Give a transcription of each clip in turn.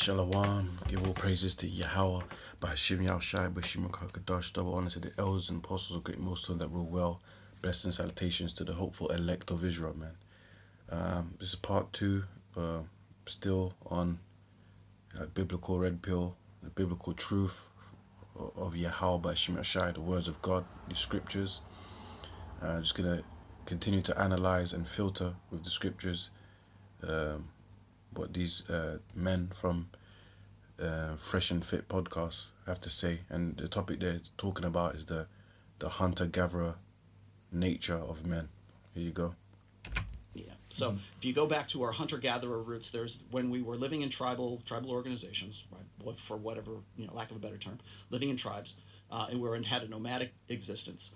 Shalom, give all praises to Yahweh, Bahashim Yahushai, Bashim Kakadash, double honor to the elders and apostles of great milestone that rule well. Blessings and salutations to the hopeful elect of Israel, man. This is part 2, still on biblical red pill, the biblical truth of Yahweh, Bahashim Yahushai, the words of God, the scriptures. Just gonna continue to analyze and filter with the scriptures what these men from Fresh and Fit podcast have to say, and the topic they're talking about is the hunter-gatherer nature of men. Here you go. Yeah. So if you go back to our hunter-gatherer roots, there's when we were living in tribal organizations, right? For whatever lack of a better term, living in tribes, and had a nomadic existence.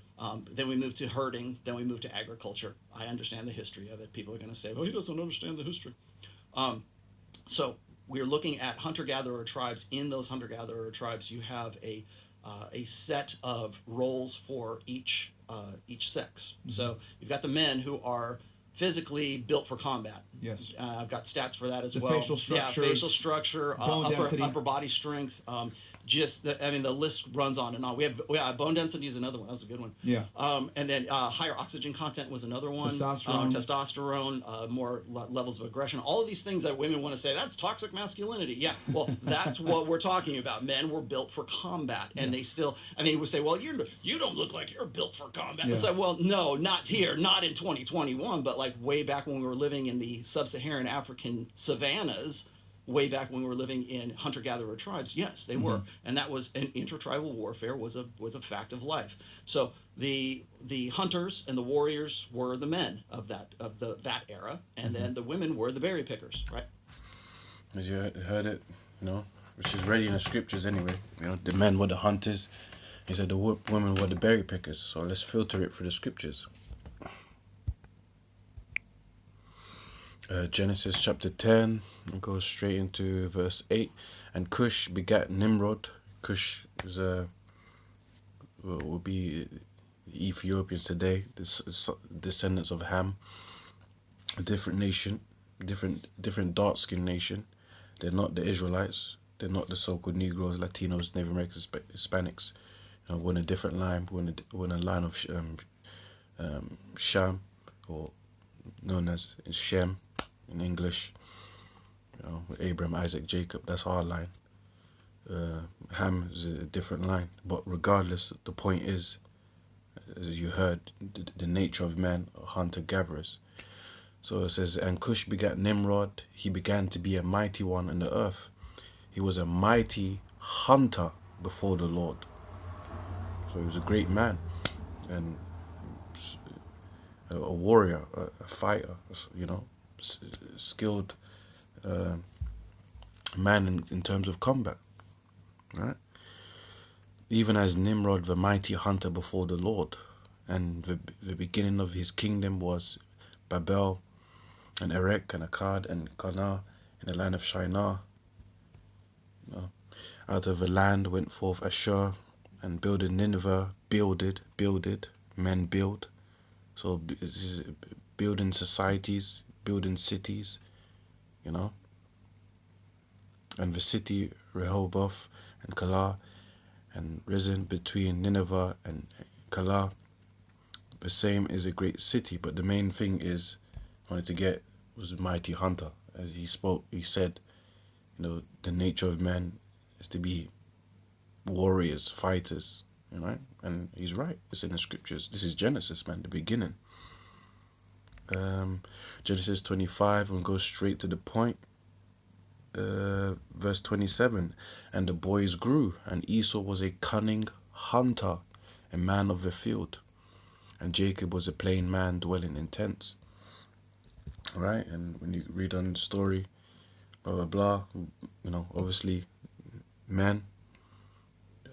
Then we moved to herding. Then we moved to agriculture. I understand the history of it. People are going to say, "Well, he doesn't understand the history." So we're looking at hunter-gatherer tribes. In those hunter-gatherer tribes, you have a set of roles for each sex. Mm-hmm. So you've got the men who are physically built for combat. Yes. I've got stats for that as the well. Facial structure. Yeah, facial structure, upper body strength. The list runs on and on. We have bone density is another one. That was a good one. Yeah. And then higher oxygen content was another one. Testosterone. More levels of aggression. All of these things that women want to say, that's toxic masculinity. Yeah. Well, that's what we're talking about. Men were built for combat, and they still. We say, well, you don't look like you're built for combat. Yeah. It's like, well, no, not here, not in 2021, but like way back when we were living in the sub-Saharan African savannas. Way back when we were living in hunter-gatherer tribes, yes, they were, and that was an intertribal warfare was a fact of life. So the hunters and the warriors were the men of that era, and then the women were the berry pickers, right? As you heard it, which is ready in the scriptures anyway. The men were the hunters. He said the women were the berry pickers. So let's filter it through the scriptures. Genesis chapter 10, and goes straight into verse 8. And Cush begat Nimrod. Cush is will be Ethiopians today, the descendants of Ham, a different nation, different dark-skinned nation. They're not the Israelites. They're not the so-called Negroes, Latinos, Native Americans, Hispanics. We're in a different line. We're in a line of Sham, or known as Shem in English. With Abraham, Isaac, Jacob. That's our line. Ham is a different line. But regardless, the point is, as you heard, the nature of men are hunter-gatherers. So it says, and Cush begat Nimrod. He began to be a mighty one in the earth. He was a mighty hunter before the Lord. So he was a great man and a warrior, a fighter, skilled man in terms of combat, right? Even as Nimrod, the mighty hunter before the Lord, and the beginning of his kingdom was Babel, and Erech, and Akkad, and Calneh, in the land of Shinar. Out of the land went forth Ashur, and builded Nineveh, builded, men build. So building societies, building cities, And the city Rehoboth and Calah, and risen between Nineveh and Calah. The same is a great city, but the main thing is wanted to get was a mighty hunter. As he said, the nature of men is to be warriors, fighters, and he's right. It's in the scriptures. This is Genesis, man, the beginning. Genesis 25, and go straight to the point. Verse 27, and the boys grew, and Esau was a cunning hunter, a man of the field, and Jacob was a plain man dwelling in tents. Right, and when you read on the story, blah blah blah, obviously, men,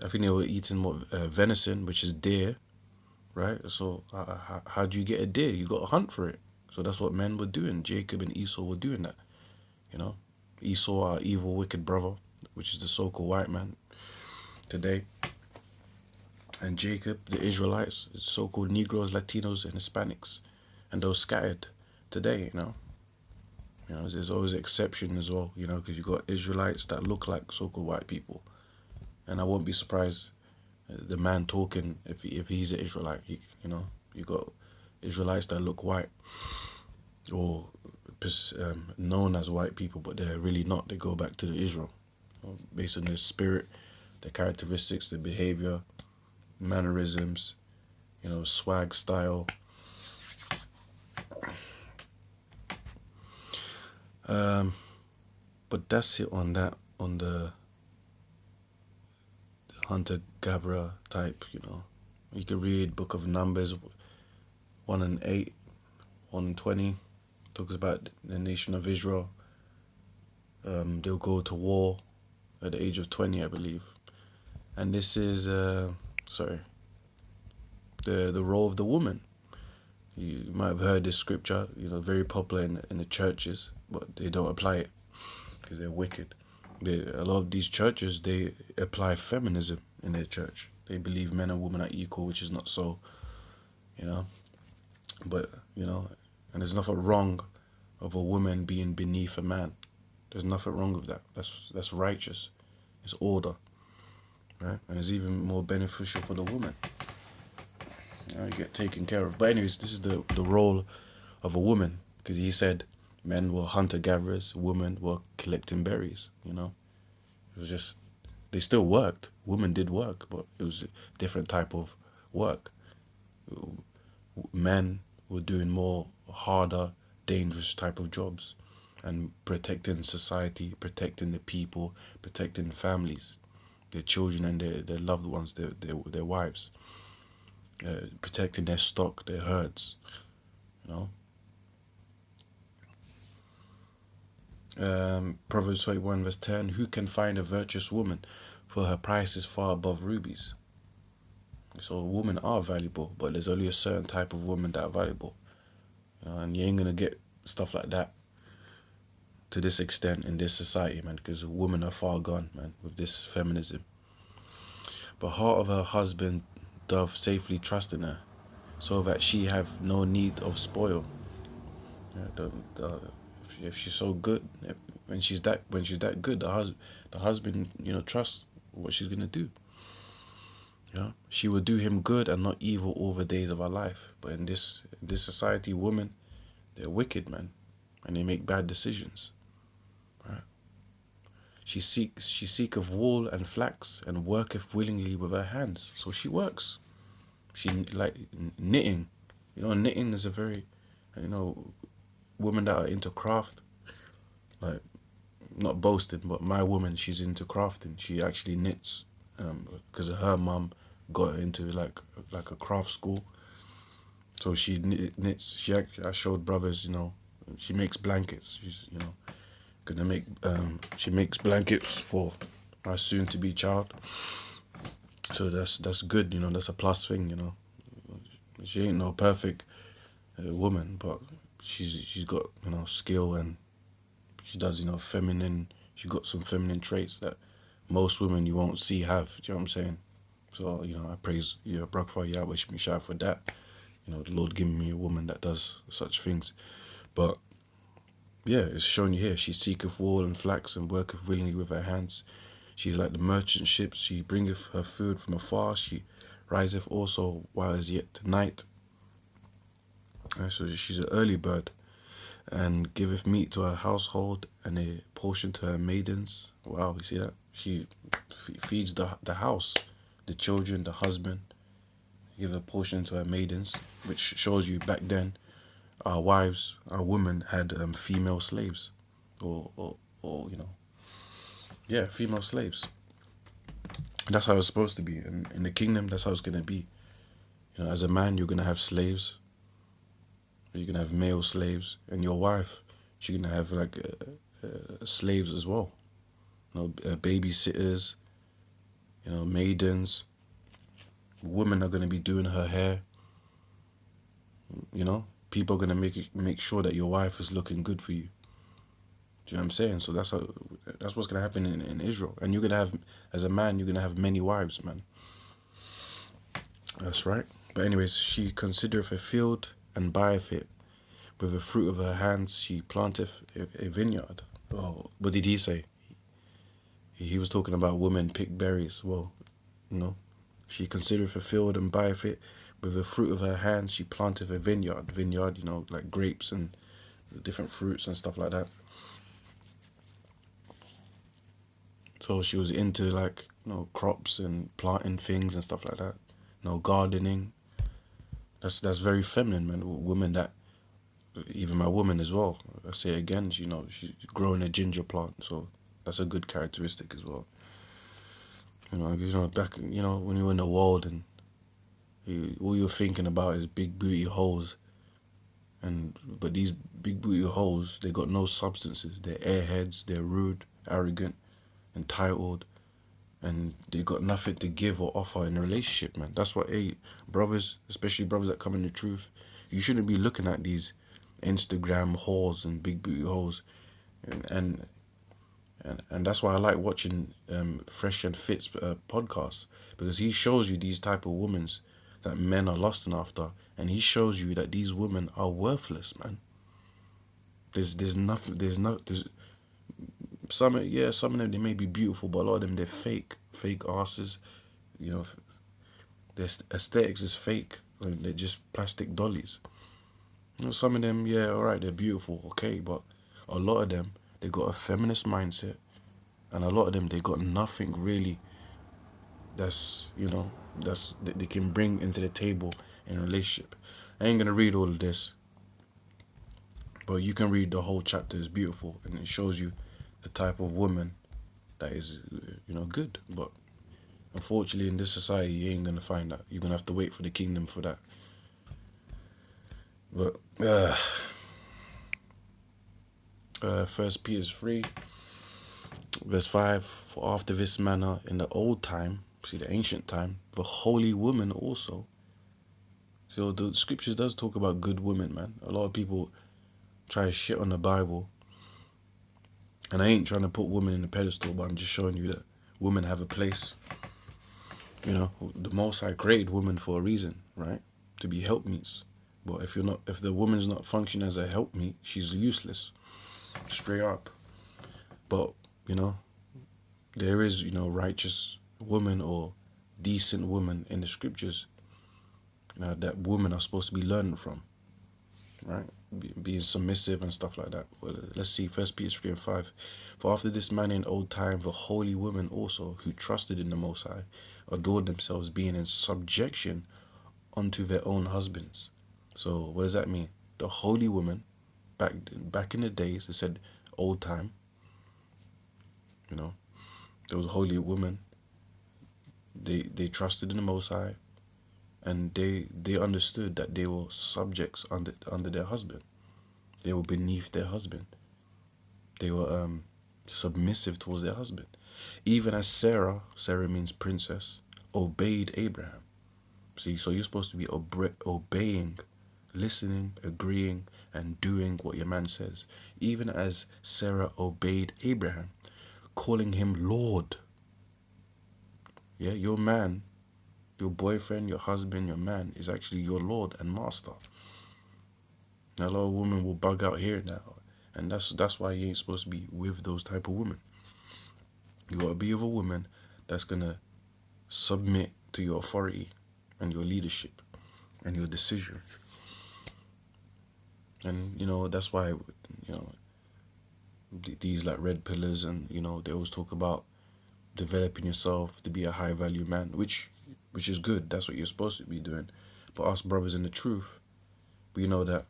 I think they were eating more venison, which is deer, right? So how do you get a deer? You got to hunt for it. So that's what men were doing. Jacob and Esau were doing that. Esau, our evil, wicked brother, which is the so-called white man today. And Jacob, the Israelites, so-called Negroes, Latinos, and Hispanics, and those scattered today. You know, there's always an exception as well, you know, because you got Israelites that look like so-called white people. And I won't be surprised the man talking, if he's an Israelite, you know, you got Israelites that look white or known as white people, but they're really not. They go back to the Israel, you know, based on their spirit, their characteristics, their behavior, mannerisms, you know, swag, style. But that's it on that, on the hunter-gatherer type, you know. You can read Book of Numbers 1:8, 1:20, talks about the nation of Israel. They'll go to war at the age of 20, I believe. And this is, the role of the woman. You might have heard this scripture, you know, very popular in the churches, but they don't apply it because they're wicked. A lot of these churches, they apply feminism in their church. They believe men and women are equal, which is not so, you know. But, you know, and there's nothing wrong of a woman being beneath a man. There's nothing wrong with that. That's righteous. It's order, right? And it's even more beneficial for the woman. You know, you get taken care of. But anyways, this is the role of a woman, because he said men were hunter-gatherers, women were collecting berries, you know. It was just, they still worked. Women did work, but it was a different type of work. Men were doing more harder, dangerous type of jobs and protecting society, protecting the people, protecting families, their children and their loved ones, their wives, protecting their stock, their herds, you know. Proverbs 31 verse 10, who can find a virtuous woman, for her price is far above rubies. So women are valuable, but there's only a certain type of woman that are valuable. You know, and you ain't gonna get stuff like that to this extent in this society, man, because women are far gone, man, with this feminism. But heart of her husband doth safely trust in her, so that she have no need of spoil. If she's so good, when she's that good, the husband, you know, trusts what she's gonna do. You know, she will do him good and not evil all the days of her life. But in this society, women, they're wicked, man, and they make bad decisions. Right? She seeketh wool and flax, and worketh willingly with her hands. So she works. She like knitting. You know, knitting is a very, you know, women that are into craft, like, not boasting, but my woman, she's into crafting. She actually knits, because her mum got her into like a craft school. So she knits. I showed brothers, you know, she makes blankets. She's, you know, gonna make, she makes blankets for my soon-to-be child. So that's good, you know, that's a plus thing, you know. She ain't no perfect woman, but she's got, you know, skill, and she does, you know, she got some feminine traits that most women you won't see have. Do you know what I'm saying? So, you know, I praise you, Brakfa, yeah, wish me shout for that. You know, the Lord giving me a woman that does such things. But yeah, it's showing you here. She seeketh wool and flax, and worketh willingly with her hands. She is like the merchant ships. She bringeth her food from afar. She riseth also while it is yet night. So she's an early bird, and giveth meat to her household, and a portion to her maidens. Wow, you see that? She feeds the house, the children, the husband. Give a portion to her maidens, which shows you back then, our wives, our women had female slaves, or you know, yeah, female slaves. That's how it's supposed to be. In the kingdom, that's how it's gonna be. You know, as a man, you're gonna have slaves. You're gonna have male slaves, and your wife, she's gonna have like slaves as well. You know, babysitters. You know, maidens. Women are gonna be doing her hair. You know, people are gonna make sure that your wife is looking good for you. Do you know what I'm saying? So that's what's gonna happen in Israel, and you're gonna have, as a man, you're gonna have many wives, man. That's right. But anyways, she considereth a field and buyeth it, With the fruit of her hands she planteth a vineyard. Oh, what did he say? He was talking about women pick berries. Well, you know, she considereth a field and buyeth it. With the fruit of her hands she planteth a vineyard. Vineyard, you know, like grapes and different fruits and stuff like that. So she was into like, you know, crops and planting things and stuff like that. You know, gardening. That's very feminine, man. Women that, even my woman as well. I say it again, you know, she's growing a ginger plant, so that's a good characteristic as well. You know, because, you know, back, you know, when you're in the world and all you're thinking about is big booty hoes, but these big booty hoes, they got no substances. They're airheads. They're rude, arrogant, entitled, and they got nothing to give or offer in a relationship, man. That's what, hey, brothers, especially brothers that come in the truth, you shouldn't be looking at these Instagram whores and big booty hoes, and that's why I like watching Fresh and Fit's podcast, because he shows you these type of women that men are lusting after, and he shows you that these women are worthless, man. There's nothing. There's some of them, they may be beautiful, but a lot of them, they're fake asses. You know, their aesthetics is fake. Like, they're just plastic dollies. You know, some of them, yeah, alright, they're beautiful, okay, but a lot of them, they got a feminist mindset, and a lot of them, they got nothing really that's, you know, that they can bring into the table in a relationship. I ain't gonna read all of this, but you can read the whole chapter. It's beautiful, and it shows you the type of woman that is, you know, good. But unfortunately, in this society, you ain't gonna find that. You're gonna have to wait for the kingdom for that. But 1 Peter 3, verse 5, for after this manner in the old time, see the ancient time, the holy woman also. So the scriptures does talk about good women, man. A lot of people try to shit on the Bible, and I ain't trying to put women in the pedestal, but I'm just showing you that women have a place. You know, the Most High created women for a reason, right? To be helpmeets. But if the woman's not functioning as a helpmeet, she's useless. Straight up. But, you know, there is, you know, righteous woman or decent woman in the scriptures, you know, that women are supposed to be learning from, right? Being submissive and stuff like that. Well, let's see, 1 Peter 3 and 5. For after this manner in old time, the holy women also, who trusted in the Most High, adorned themselves, being in subjection unto their own husbands. So what does that mean? The holy woman, back in the days, it said old time, you know, those holy women, they trusted in the Most High, and they understood that they were subjects under their husband. They were beneath their husband. They were submissive towards their husband. Even as Sarah means princess, obeyed Abraham. See, so you're supposed to be obeying, listening, agreeing, and doing what your man says. Even as Sarah obeyed Abraham, calling him Lord. Yeah, your man, your boyfriend, your husband, your man is actually your Lord and Master. Now, a lot of women will bug out here now, and that's why you ain't supposed to be with those type of women. You gotta be with a woman that's gonna submit to your authority and your leadership and your decisions. And, you know, that's why, you know, these like red pillars, and, you know, they always talk about developing yourself to be a high value man, which is good. That's what you're supposed to be doing. But us brothers in the truth, we know that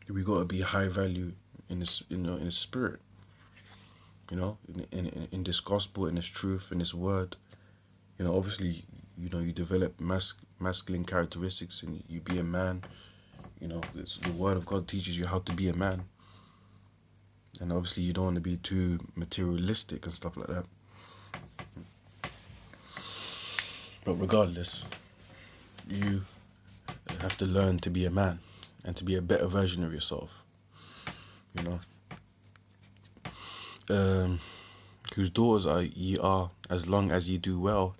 we gotta be high value in this, you know, in the spirit. You know, in this gospel, in this truth, in this word. You know, obviously, you know, you develop masculine characteristics and you be a man. You know, the word of God teaches you how to be a man. And obviously you don't want to be too materialistic and stuff like that. But regardless, you have to learn to be a man and to be a better version of yourself. You know. Whose daughters ye are, as long as ye do well,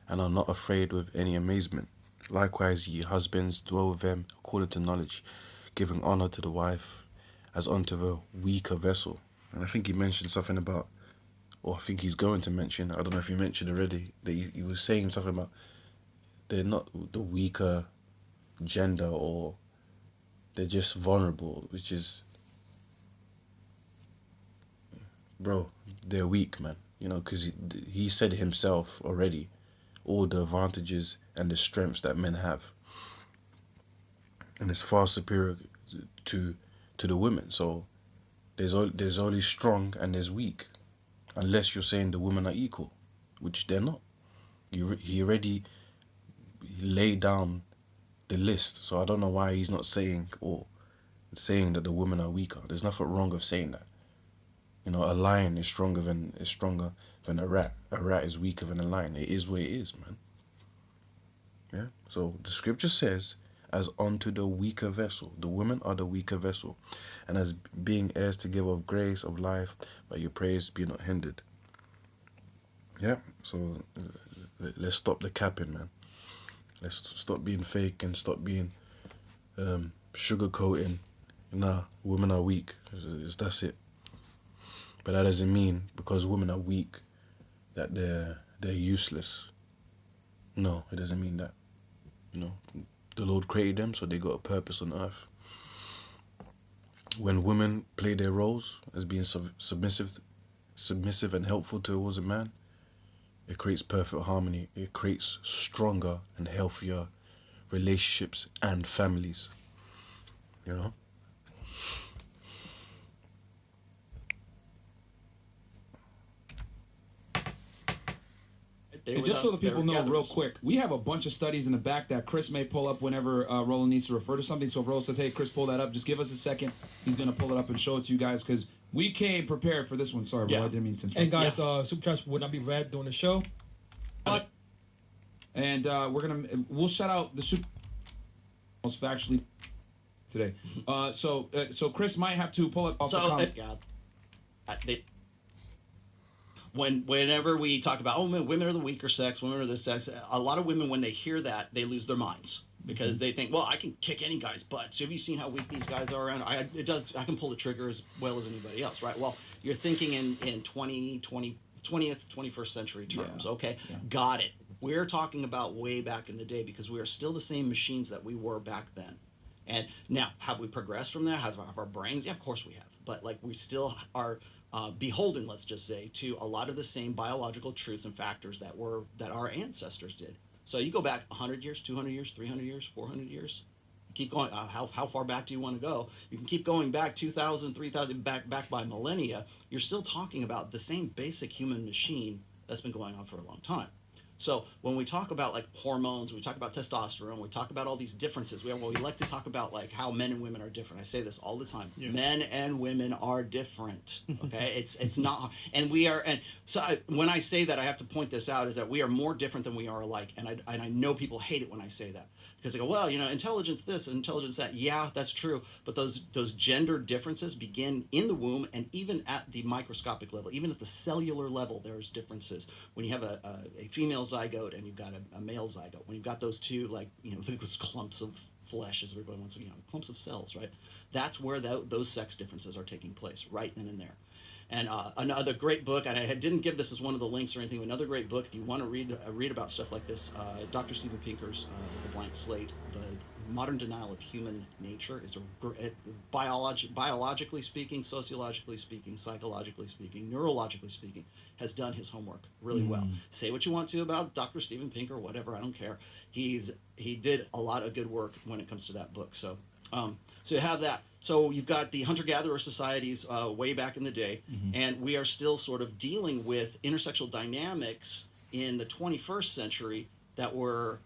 and are not afraid with any amazement. Likewise, ye husbands, dwell with them according to knowledge, giving honor to the wife as unto the weaker vessel. And I think he mentioned something about, or I think he's going to mention, I don't know if he mentioned already, that he was saying something about they're not the weaker gender, or they're just vulnerable, which is, bro, they're weak, man. You know, because he said himself already all the advantages and the strengths that men have, and it's far superior to the women. So there's only strong and there's weak, unless you're saying the women are equal, which they're not. He already laid down the list, so I don't know why he's not saying that the women are weaker. There's nothing wrong with saying that. You know, a lion is stronger than a rat. A rat is weaker than a lion. It is what it is, man. Yeah. So the scripture says, as unto the weaker vessel. The women are the weaker vessel, and as being heirs together of grace, of life, by your praise be not hindered. Yeah. So let's stop the capping, man. Let's stop being fake and stop being sugarcoating. Nah, women are weak. That's it. But that doesn't mean because women are weak that they're useless. No, it doesn't mean that. You know, the Lord created them, so they got a purpose on earth. When women play their roles as being submissive and helpful towards a man, it creates perfect harmony. It creates stronger and healthier relationships and families. You know? And just so the people know real quick, we have a bunch of studies in the back that Chris may pull up whenever Roland needs to refer to something. So if Roland says, hey, Chris, pull that up, just give us a second. He's going to pull it up and show it to you guys because we came prepared for this one. Sorry, bro, I didn't mean to interrupt. And guys, Super Chats would not be read during the show. And we'll shout out the Super most factually today. So Chris might have to pull it off the comment. Whenever we talk about, women are the weaker sex, women are the sex, a lot of women, when they hear that, they lose their minds because they think, well, I can kick any guy's butt. So have you seen how weak these guys are? And I can pull the trigger as well as anybody else, right? Well, you're thinking in 20th, 21st century terms, okay? Yeah. Got it. We're talking about way back in the day because we are still the same machines that we were back then. And now, have we progressed from there? Have our brains? Yeah, of course we have. But like we still are beholden, let's just say, to a lot of the same biological truths and factors that our ancestors did. So you go back 100 years, 200 years, 300 years, 400 years. Keep going. How far back do you want to go? You can keep going back 2,000, 3,000, back by millennia. You're still talking about the same basic human machine that's been going on for a long time. So when we talk about like hormones, we talk about testosterone, we talk about all these differences. We like to talk about like how men and women are different. I say this all the time. Yeah. Men and women are different. Okay, it's not, and we are. And so when I say that, I have to point this out is that we are more different than we are alike. And I know people hate it when I say that because they go, well, intelligence this, intelligence that. Yeah, that's true. But those gender differences begin in the womb, and even at the microscopic level, even at the cellular level, there's differences. When you have a female zygote and you've got a male zygote, when you've got those two, like, those clumps of flesh, as everybody wants to, clumps of cells, right? That's where those sex differences are taking place, right then and there. And another great book, and I didn't give this as one of the links or anything, but another great book, if you want to read about stuff like this, Dr. Steven Pinker's The Blank Slate, The Modern Denial of Human Nature, is biologically speaking, sociologically speaking, psychologically speaking, neurologically speaking, has done his homework really well. Say what you want to about Dr. Steven Pinker, whatever, I don't care. He did a lot of good work when it comes to that book. So you have that. So you've got the hunter-gatherer societies way back in the day, and we are still sort of dealing with intersexual dynamics in the 21st century that were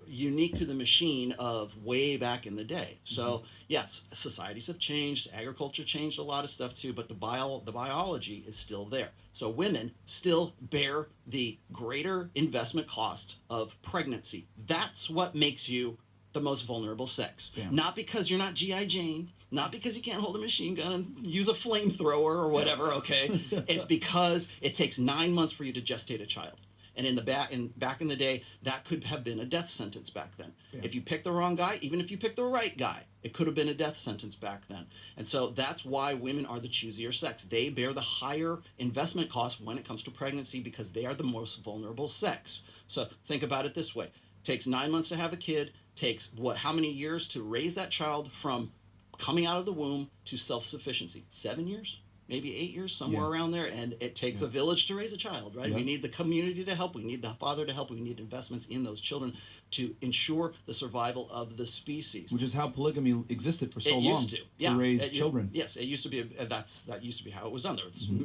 unique to the machine of way back in the day. So yes, societies have changed, agriculture changed a lot of stuff too, but the biology is still there. So women still bear the greater investment cost of pregnancy. That's what makes you the most vulnerable sex. Yeah. Not because you're not G.I. Jane, not because you can't hold a machine gun and use a flamethrower or whatever, okay? It's because it takes 9 months for you to gestate a child. And back in the day, that could have been a death sentence back then. Yeah. If you picked the wrong guy, even if you picked the right guy, it could have been a death sentence back then. And so that's why women are the choosier sex. They bear the higher investment cost when it comes to pregnancy because they are the most vulnerable sex. So think about it this way. Takes 9 months to have a kid, takes how many years to raise that child from coming out of the womb to self-sufficiency? 7 years? Maybe 8 years, somewhere around there. And it takes a village to raise a child, right? Yeah. We need the community to help. We need the father to help. We need investments in those children to ensure the survival of the species. Which is how polygamy existed for so It long used to raise children. Yes, it used to be. That used to be how it was done.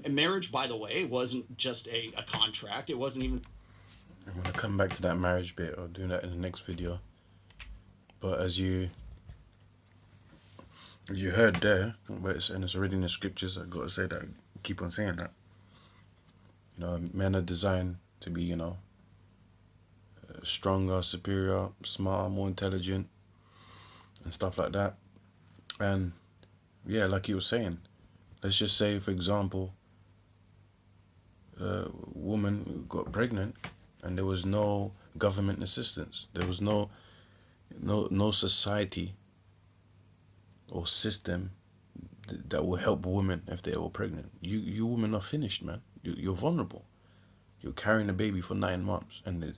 Marriage, by the way, wasn't just a contract. It wasn't even. I'm gonna come back to that marriage bit. I'll do that in the next video. But as you heard there, but it's already in the scriptures. I gotta say that. Keep on saying that. You know, men are designed to be, stronger, superior, smarter, more intelligent, and stuff like that. And yeah, like you were saying, let's just say, for example, a woman got pregnant, and there was no government assistance. There was no society or system that will help women if they were pregnant. You women are finished, man. You're vulnerable. You're carrying a baby for 9 months, and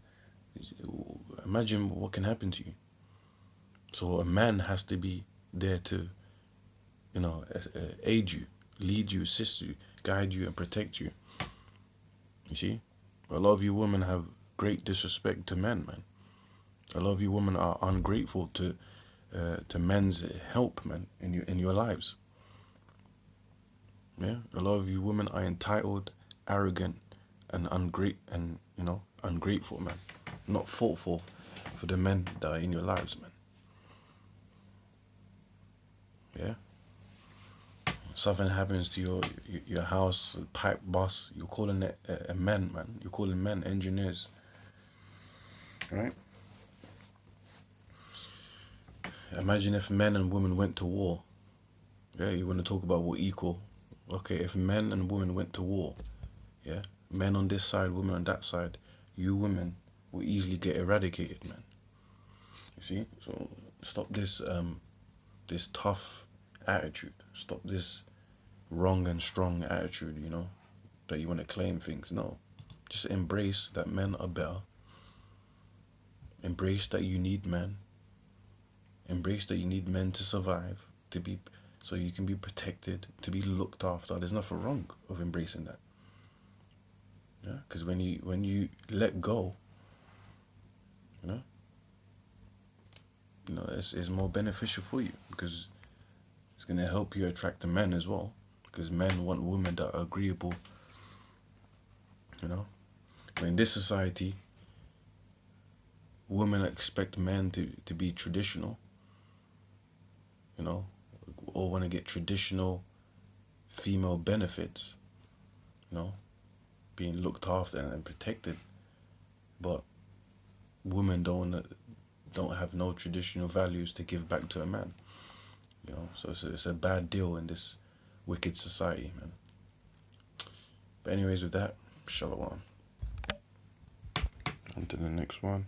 imagine what can happen to you. So a man has to be there to, aid you, lead you, assist you, guide you, and protect you. You see, a lot of you women have great disrespect to men, man. A lot of you women are ungrateful to men's help, man, in your lives. Yeah, a lot of you women are entitled, arrogant, and ungrateful, man. Not thoughtful for the men that are in your lives, man. Yeah. Something happens to your house, pipe bust. You're calling it a man, man. You're calling men engineers, right? Imagine if men and women went to war. Yeah, you want to talk about what equal? Okay, if men and women went to war, yeah, men on this side, women on that side, you women will easily get eradicated, man. You see? So stop this this tough attitude. Stop this wrong and strong attitude, that you want to claim things. No. Just embrace that men are better. Embrace that you need men. Embrace that you need men to survive, so you can be protected, to be looked after. There's nothing wrong with embracing that. Yeah, because when you let go, it's more beneficial for you, because it's gonna help you attract the men as well. Because men want women that are agreeable. But in this society, women expect men to be traditional. Or want to get traditional female benefits, being looked after and protected. But women don't have no traditional values to give back to a man. So it's a bad deal in this wicked society, man. But anyways, with that, shalom. On to the next one.